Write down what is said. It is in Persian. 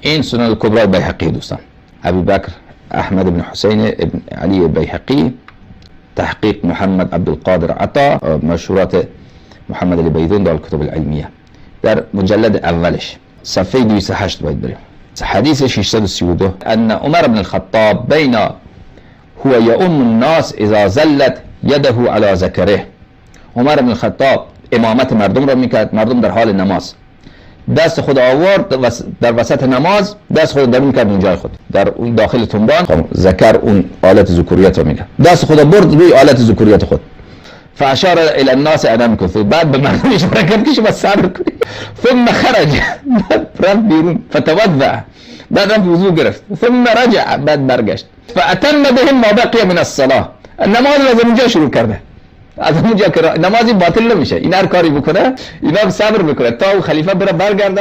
این سنن الکبرى بیهقی دوستان، ابی بکر احمد بن حسین ابن علی بیهقی، تحقیق محمد عبدالقادر عطا، مشهورات محمد علی بیضون در الکتب العلمیه، در مجلد اولش صفحه 208 باید بریم. حدیث 632 ان عمر بن الخطاب بین هو یؤم الناس اذا زلت یده علی ذکره. عمر بن الخطاب امامت مردم را میکرد، مردم در حال نماز، دست خود آورد در وسط نماز، دست خود درون کرد اونجای خود در اون داخل تنبان، ذکر اون آلت ذکوریت رو میگه، دست خود برد روی آلت ذکوریت خود، فاشار الى الناس ان كثوا، بعد به مردم اشاره کرد که شما صبر کنید، ثم خرج، بعد رفت بیرون، فتوضا، بعد رفت وضو گرفت، ثم رجع، بعد برگشت، فاتم بهم ما بقي من الصلاه، نماز از اونجا شروع کرده، از اونجا که نمازی باطل نمیشه، این هر کاری بکنه اینا صبر میکنه تا خلیفه بره برگرده.